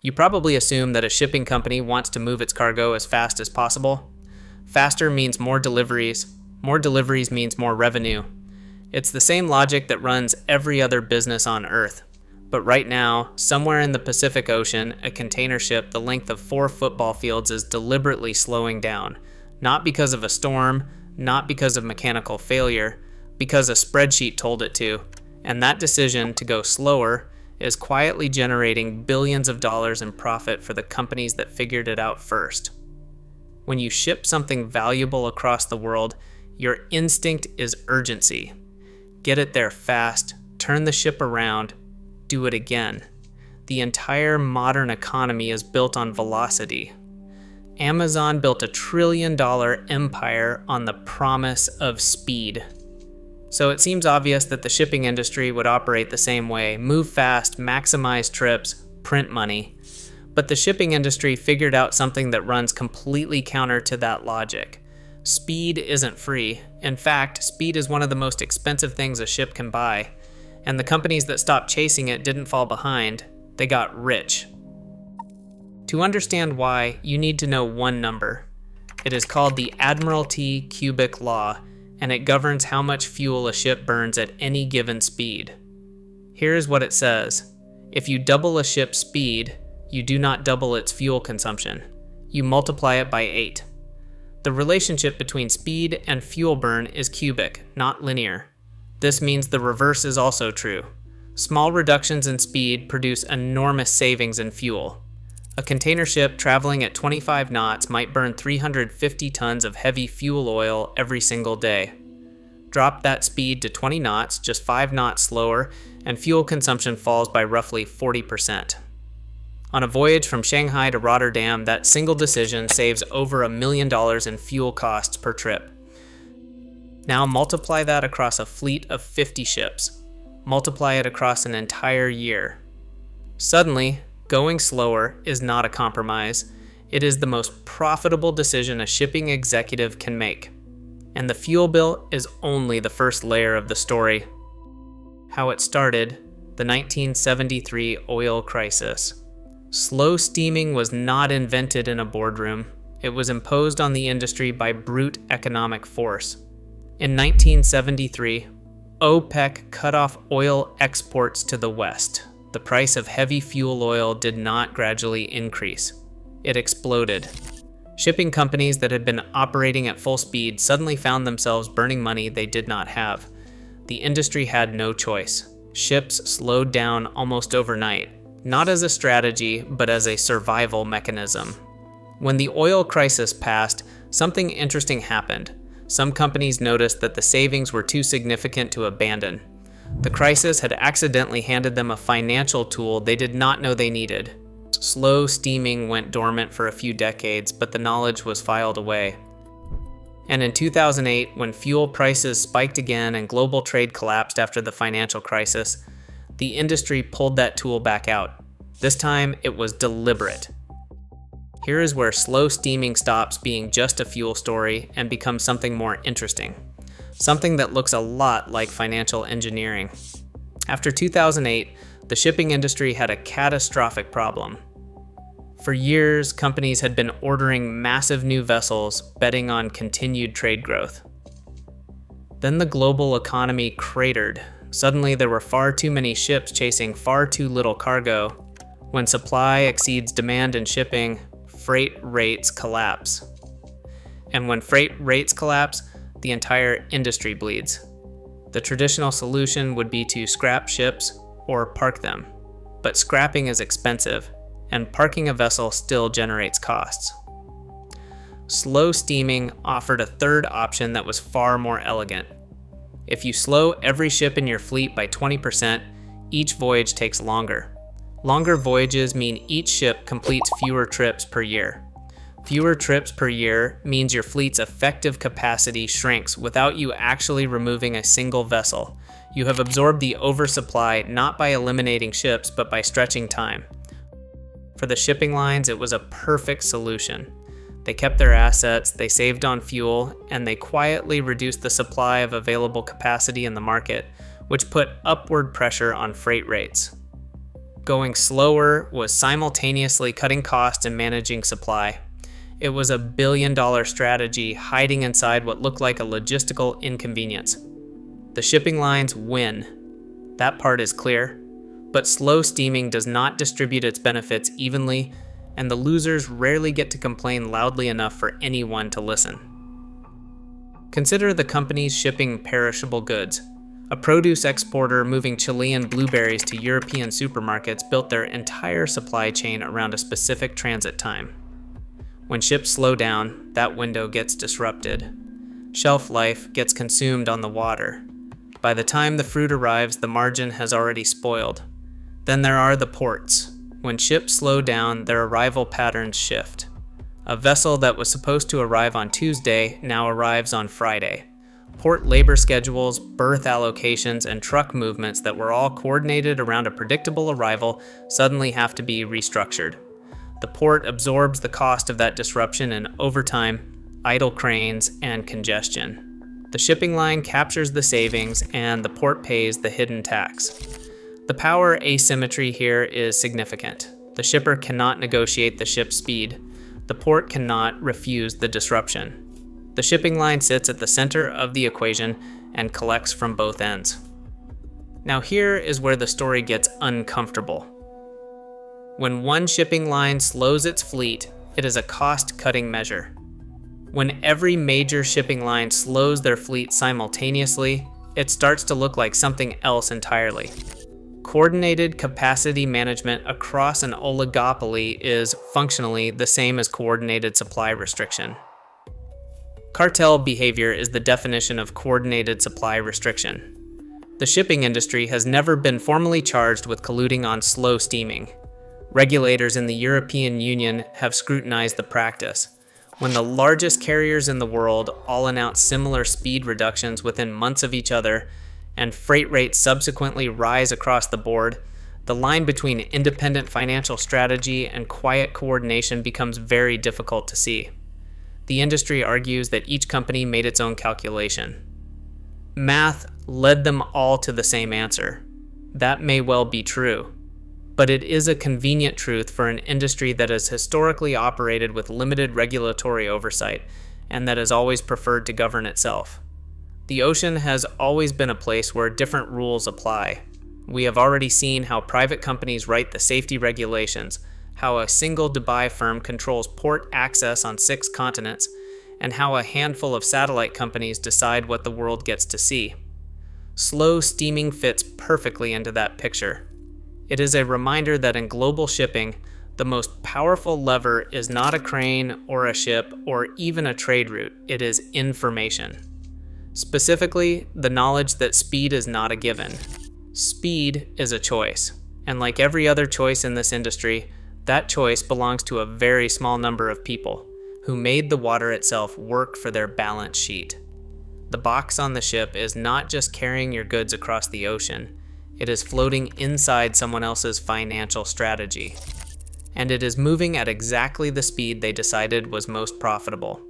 You probably assume that a shipping company wants to move its cargo as fast as possible. Faster means more deliveries. More deliveries means more revenue. It's the same logic that runs every other business on Earth. But right now, somewhere in the Pacific Ocean, a container ship the length of 4 football fields is deliberately slowing down. Not because of a storm, not because of mechanical failure, because a spreadsheet told it to. And that decision to go slower is quietly generating billions of dollars in profit for the companies that figured it out first. When you ship something valuable across the world, your instinct is urgency. Get it there fast, turn the ship around, do it again. The entire modern economy is built on velocity. Amazon built a $1 trillion empire on the promise of speed. So it seems obvious that the shipping industry would operate the same way: move fast, maximize trips, print money. But the shipping industry figured out something that runs completely counter to that logic. Speed isn't free. In fact, speed is one of the most expensive things a ship can buy. And the companies that stopped chasing it didn't fall behind, they got rich. To understand why, you need to know one number. It is called the Admiralty Cubic Law, and it governs how much fuel a ship burns at any given speed. Here is what it says. If you double a ship's speed, you do not double its fuel consumption. You multiply it by 8. The relationship between speed and fuel burn is cubic, not linear. This means the reverse is also true. Small reductions in speed produce enormous savings in fuel. A container ship traveling at 25 knots might burn 350 tons of heavy fuel oil every single day. Drop that speed to 20 knots, just 5 knots slower, and fuel consumption falls by roughly 40%. On a voyage from Shanghai to Rotterdam, that single decision saves over $1 million in fuel costs per trip. Now multiply that across a fleet of 50 ships. Multiply it across an entire year. Suddenly, going slower is not a compromise. It is the most profitable decision a shipping executive can make. And the fuel bill is only the first layer of the story. How it started, the 1973 oil crisis. Slow steaming was not invented in a boardroom. It was imposed on the industry by brute economic force. In 1973, OPEC cut off oil exports to the West. The price of heavy fuel oil did not gradually increase. It exploded. Shipping companies that had been operating at full speed suddenly found themselves burning money they did not have. The industry had no choice. Ships slowed down almost overnight, not as a strategy, but as a survival mechanism. When the oil crisis passed, something interesting happened. Some companies noticed that the savings were too significant to abandon. The crisis had accidentally handed them a financial tool they did not know they needed. Slow steaming went dormant for a few decades, but the knowledge was filed away. And in 2008, when fuel prices spiked again and global trade collapsed after the financial crisis, the industry pulled that tool back out. This time, it was deliberate. Here is where slow steaming stops being just a fuel story and becomes something more interesting. Something that looks a lot like financial engineering. After 2008, the shipping industry had a catastrophic problem. For years, companies had been ordering massive new vessels, betting on continued trade growth. Then the global economy cratered. Suddenly, there were far too many ships chasing far too little cargo. When supply exceeds demand in shipping, freight rates collapse. And when freight rates collapse, the entire industry bleeds. The traditional solution would be to scrap ships or park them. But scrapping is expensive, and parking a vessel still generates costs. Slow steaming offered a third option that was far more elegant. If you slow every ship in your fleet by 20%, each voyage takes longer. Longer voyages mean each ship completes fewer trips per year. Fewer trips per year means your fleet's effective capacity shrinks without you actually removing a single vessel. You have absorbed the oversupply not by eliminating ships, but by stretching time. For the shipping lines, it was a perfect solution. They kept their assets, they saved on fuel, and they quietly reduced the supply of available capacity in the market, which put upward pressure on freight rates. Going slower was simultaneously cutting costs and managing supply. It was a billion-dollar strategy hiding inside what looked like a logistical inconvenience. The shipping lines win. That part is clear. But slow steaming does not distribute its benefits evenly, and the losers rarely get to complain loudly enough for anyone to listen. Consider the companies shipping perishable goods. A produce exporter moving Chilean blueberries to European supermarkets built their entire supply chain around a specific transit time. When ships slow down, that window gets disrupted. Shelf life gets consumed on the water. By the time the fruit arrives, the margin has already spoiled. Then there are the ports. When ships slow down, their arrival patterns shift. A vessel that was supposed to arrive on Tuesday now arrives on Friday. Port labor schedules, berth allocations, and truck movements that were all coordinated around a predictable arrival suddenly have to be restructured. The port absorbs the cost of that disruption in overtime, idle cranes, and congestion. The shipping line captures the savings, and the port pays the hidden tax. The power asymmetry here is significant. The shipper cannot negotiate the ship's speed. The port cannot refuse the disruption. The shipping line sits at the center of the equation and collects from both ends. Now here is where the story gets uncomfortable. When one shipping line slows its fleet, it is a cost-cutting measure. When every major shipping line slows their fleet simultaneously, it starts to look like something else entirely. Coordinated capacity management across an oligopoly is functionally the same as coordinated supply restriction. Cartel behavior is the definition of coordinated supply restriction. The shipping industry has never been formally charged with colluding on slow steaming. Regulators in the European Union have scrutinized the practice. When the largest carriers in the world all announce similar speed reductions within months of each other, and freight rates subsequently rise across the board, the line between independent financial strategy and quiet coordination becomes very difficult to see. The industry argues that each company made its own calculation. Math led them all to the same answer. That may well be true, but it is a convenient truth for an industry that has historically operated with limited regulatory oversight and that has always preferred to govern itself. The ocean has always been a place where different rules apply. We have already seen how private companies write the safety regulations, how a single Dubai firm controls port access on 6 continents, and how a handful of satellite companies decide what the world gets to see. Slow steaming fits perfectly into that picture. It is a reminder that in global shipping, the most powerful lever is not a crane or a ship or even a trade route. It is information. Specifically, the knowledge that speed is not a given. Speed is a choice, and like every other choice in this industry, that choice belongs to a very small number of people who made the water itself work for their balance sheet. The box on the ship is not just carrying your goods across the ocean, it is floating inside someone else's financial strategy. And it is moving at exactly the speed they decided was most profitable.